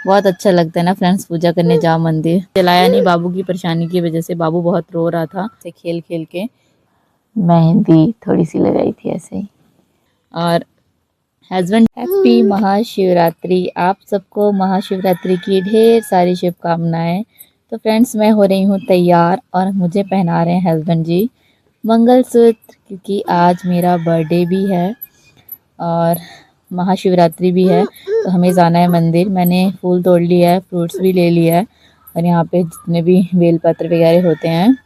बहुत अच्छा लगता है ना फ्रेंड्स, पूजा करने जाओ मंदिर। चलाया नहीं बाबू की परेशानी की वजह से, बाबू बहुत रो रहा था से खेल खेल के। मेहंदी थोड़ी सी लगाई थी ऐसे ही। और हस्बैंड हैप्पी महाशिवरात्रि, आप सबको महाशिवरात्रि की ढेर सारी शुभकामनाएं। तो फ्रेंड्स मैं हो रही हूँ तैयार और मुझे पहना रहे हैं हस्बैंड जी मंगलसूत्र, क्योंकि आज मेरा बर्थडे भी है और महाशिवरात्रि भी है, तो हमें जाना है मंदिर। मैंने फूल तोड़ लिया है, फ्रूट्स भी ले लिया है और यहाँ पे जितने भी बेलपत्र वगैरह होते हैं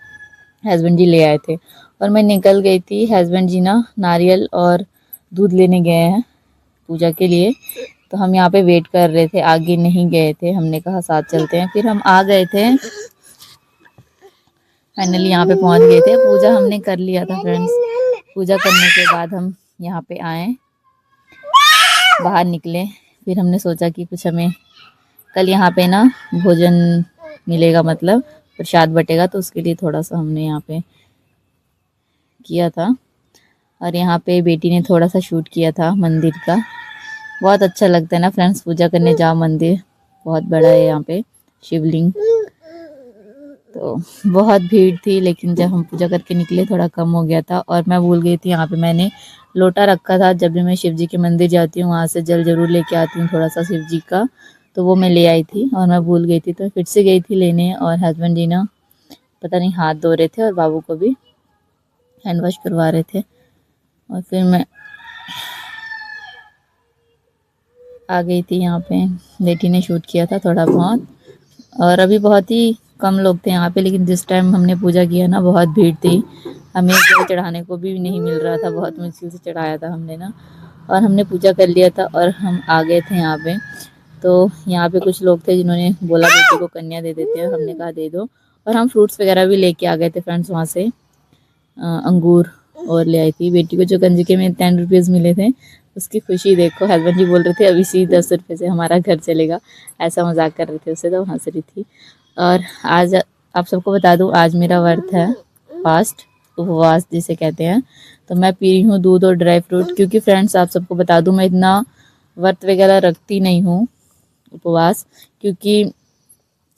हस्बैंड जी ले आए थे। और मैं निकल गई थी, हस्बैंड जी ना नारियल और दूध लेने गए हैं पूजा के लिए, तो हम यहाँ पे वेट कर रहे थे, आगे नहीं गए थे। हमने कहा साथ चलते हैं, फिर हम आ गए थे, फाइनली यहाँ पे पहुँच गए थे। पूजा हमने कर लिया था फ्रेंड्स। पूजा करने के बाद हम यहाँ पे आए, बाहर निकले, फिर हमने सोचा कि कुछ हमें कल यहाँ पे ना भोजन मिलेगा, मतलब प्रसाद बटेगा, तो उसके लिए थोड़ा सा हमने यहाँ पे किया था। और यहाँ पे बेटी ने थोड़ा सा शूट किया था मंदिर का। बहुत अच्छा लगता है ना फ्रेंड्स, पूजा करने जाओ मंदिर। बहुत बड़ा है यहाँ पे शिवलिंग। तो बहुत भीड़ थी, लेकिन जब हम पूजा करके निकले थोड़ा कम हो गया था। और मैं भूल गई थी, यहाँ पे मैंने लोटा रखा था। जब भी मैं शिव जी के मंदिर जाती हूँ वहाँ से जल जरूर लेके आती हूँ थोड़ा सा शिव जी का, तो वो मैं ले आई थी और मैं भूल गई थी, तो फिर से गई थी लेने। और हस्बैंड जी ना पता नहीं हाथ धो रहे थे और बाबू को भी हैंड वॉश करवा रहे थे। और फिर मैं आ गई थी यहाँ पे, बेटी ने शूट किया था थोड़ा बहुत। और अभी बहुत ही कम लोग थे यहाँ पे, लेकिन जिस टाइम हमने पूजा किया ना बहुत भीड़ थी। हमें जल चढ़ाने को भी नहीं मिल रहा था, बहुत मुश्किल से चढ़ाया था हमने ना। और हमने पूजा कर लिया था और हम आ गए थे यहाँ पे। तो यहाँ पे कुछ लोग थे जिन्होंने बोला बेटी को कन्या दे देते हैं, हमने कहा दे दो। और हम फ्रूट्स वगैरह भी लेके आ गए थे फ्रेंड्स वहाँ से, अंगूर और ले आई थी। बेटी को जो गंजके में 10 रुपीज़ मिले थे, उसकी खुशी देखो। हस्बैंड जी बोल रहे थे अब इसी 10 रुपये से हमारा घर चलेगा, ऐसा मजाक कर रहे थे उससे, तो हंस रही थी। और आज आप सबको बता दूं, आज मेरा व्रत है, फास्ट, उपवास जिसे कहते हैं। तो मैं पी रही हूँ दूध और ड्राई फ्रूट, क्योंकि फ्रेंड्स आप सबको बता दूं मैं इतना व्रत वगैरह रखती नहीं हूँ, उपवास, क्योंकि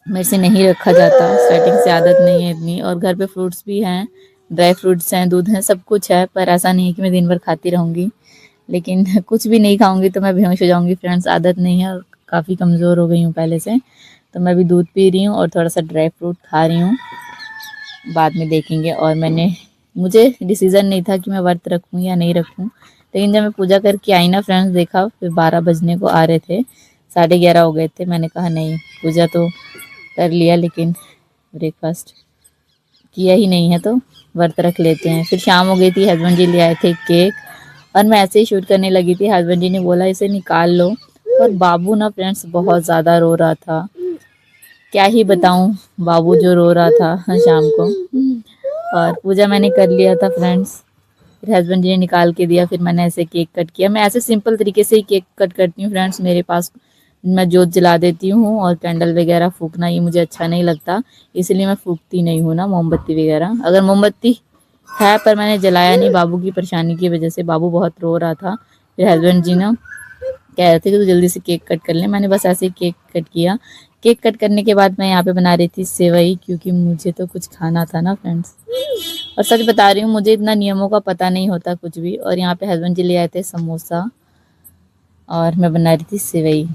मेरे से नहीं रखा जाता, स्टार्टिंग से आदत नहीं है इतनी। और घर पे फ्रूट्स भी हैं, ड्राई फ्रूट्स हैं, दूध है, सब कुछ है, पर ऐसा नहीं है कि मैं दिन भर खाती रहूँगी। लेकिन कुछ भी नहीं खाऊंगी तो मैं बेहोश हो जाऊंगी फ्रेंड्स, आदत नहीं है और काफ़ी कमज़ोर हो गई हूँ पहले से। तो मैं भी दूध पी रही हूँ और थोड़ा सा ड्राई फ्रूट खा रही हूँ, बाद में देखेंगे। और मुझे डिसीज़न नहीं था कि मैं व्रत रखूँ या नहीं रखूँ, लेकिन जब मैं पूजा करके आई ना फ्रेंड्स, देखा फिर 12 बजने को आ रहे थे, 11:30 हो गए थे। मैंने कहा नहीं, पूजा तो कर लिया लेकिन ब्रेकफास्ट किया ही नहीं है, तो व्रत रख लेते हैं। फिर शाम हो गई थी, हस्बैंड जी ले आए थे केक और मैं ऐसे ही शूट करने लगी थी। हस्बैंड जी ने बोला इसे निकाल लो, और बाबू ना फ्रेंड्स बहुत ज़्यादा रो रहा था, क्या ही बताऊं, बाबू जो रो रहा था शाम को। और पूजा मैंने कर लिया था फ्रेंड्स, फिर हस्बैंड जी ने निकाल के दिया, फिर मैंने ऐसे केक कट किया। मैं ऐसे सिंपल तरीके से ही केक कट करती हूँ फ्रेंड्स, मेरे पास मैं जोत जला देती हूँ, और कैंडल वगैरह फूकना ये मुझे अच्छा नहीं लगता, इसलिए मैं फूकती नहीं हूँ ना मोमबत्ती वगैरह। अगर मोमबत्ती है पर मैंने जलाया नहीं बाबू की परेशानी की वजह से, बाबू बहुत रो रहा था। फिर हस्बैंड जी ना कह रहे थे कि तू जल्दी से केक कट कर ले, मैंने बस ऐसे ही केक कट किया। केक कट करने के बाद मैं यहाँ पे बना रही थी सेवई, क्योंकि मुझे तो कुछ खाना था ना फ्रेंड्स। और सच बता रही हूँ, मुझे इतना नियमों का पता नहीं होता कुछ भी। और यहाँ पे हस्बैंड जी ले आए थे समोसा और मैं बना रही थी सेवई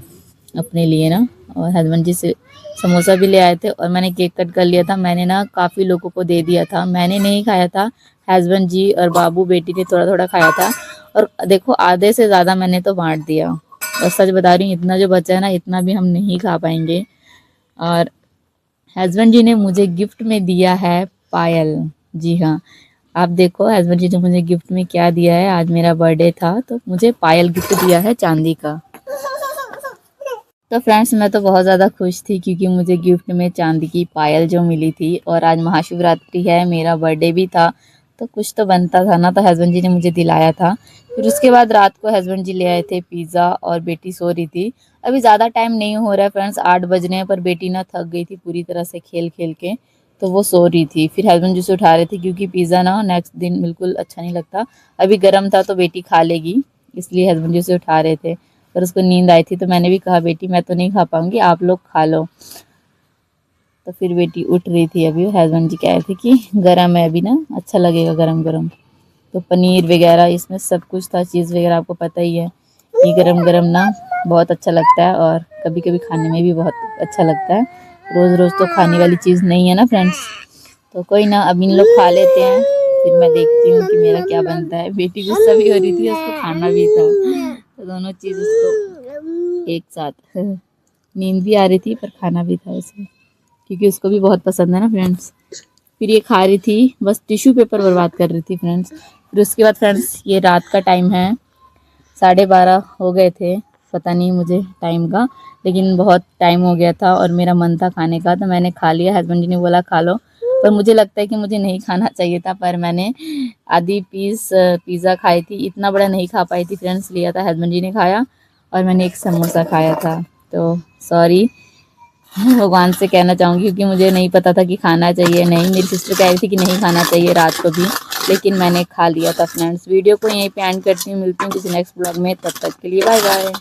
अपने लिए ना, और हस्बैंड जी से समोसा भी ले आए थे और मैंने केक कट कर लिया था। मैंने ना काफ़ी लोगों को दे दिया था, मैंने नहीं खाया था, हस्बैंड जी और बाबू बेटी ने थोड़ा थोड़ा खाया था। और देखो आधे से ज़्यादा मैंने तो बांट दिया। और सच बता रही हूँ, इतना जो बचा है ना, इतना भी हम नहीं खा पाएंगे। और हस्बैंड जी ने मुझे गिफ्ट में दिया है पायल। जी हाँ, आप देखो हस्बैंड जी ने मुझे गिफ्ट में क्या दिया है। आज मेरा बर्थडे था तो मुझे पायल गिफ्ट दिया है चांदी का। तो फ्रेंड्स मैं तो बहुत ज़्यादा खुश थी, क्योंकि मुझे गिफ्ट में चांदी की पायल जो मिली थी। और आज महाशिवरात्रि है, मेरा बर्थडे भी था, तो कुछ तो बनता था ना, तो हस्बैंड जी ने मुझे दिलाया था। फिर उसके बाद रात को हस्बैंड जी ले आए थे पिज़्ज़ा और बेटी सो रही थी। अभी ज़्यादा टाइम नहीं हो रहा है फ्रेंड्स, 8 बज रहे हैं, पर बेटी ना थक गई थी पूरी तरह से खेल खेल के, तो वो सो रही थी। फिर हस्बैंड जी से उठा रहे थे, क्योंकि पिज़्ज़ा ना नेक्स्ट दिन बिल्कुल अच्छा नहीं लगता, अभी गर्म था तो बेटी खा लेगी, इसलिए हस्बैंड जी से उठा रहे थे। पर उसको नींद आई थी, तो मैंने भी कहा बेटी मैं तो नहीं खा पाऊँगी, आप लोग खा लो। तो फिर बेटी उठ रही थी। अभी हस्बैंड जी कह रहे थे कि गरम है अभी ना, अच्छा लगेगा गरम गरम। तो पनीर वगैरह इसमें सब कुछ था, चीज़ वगैरह आपको पता ही है कि गरम गरम ना बहुत अच्छा लगता है, और कभी कभी खाने में भी बहुत अच्छा लगता है। रोज़ रोज़ तो खाने वाली चीज़ नहीं है ना फ्रेंड्स। तो कोई ना, अब इन लोग खा लेते हैं, फिर मैं देखती हूँ कि मेरा क्या बनता है। बेटी गुस्सा भी हो रही थी, उसको खाना भी था, तो दोनों चीज़ उसको एक साथ नींद भी आ रही थी पर खाना भी था उसको, क्योंकि उसको भी बहुत पसंद है ना फ्रेंड्स। फिर ये खा रही थी, बस टिश्यू पेपर बर्बाद कर रही थी फ्रेंड्स। फिर उसके बाद फ्रेंड्स ये रात का टाइम है, 12:30 हो गए थे, पता नहीं मुझे टाइम का, लेकिन बहुत टाइम हो गया था और मेरा मन था खाने का, तो मैंने खा लिया। हस्बैंड जी ने बोला खा लो, पर मुझे लगता है कि मुझे नहीं खाना चाहिए था, पर मैंने आधी पीस पिज़्ज़ा खाई थी, इतना बड़ा नहीं खा पाई थी फ्रेंड्स। लिया था, हस्बैंड जी ने खाया और मैंने एक समोसा खाया था। तो सॉरी, भगवान से कहना चाहूँगी, क्योंकि मुझे नहीं पता था कि खाना चाहिए नहीं। मेरी सिस्टर कह रही थी कि नहीं खाना चाहिए रात को भी, लेकिन मैंने खा लिया था फ्रेंड्स। वीडियो को यहीं पे एंड करती हूँ, मिलती हूँ किसी नेक्स्ट ब्लॉग में, तब तक के लिए बाय बाय।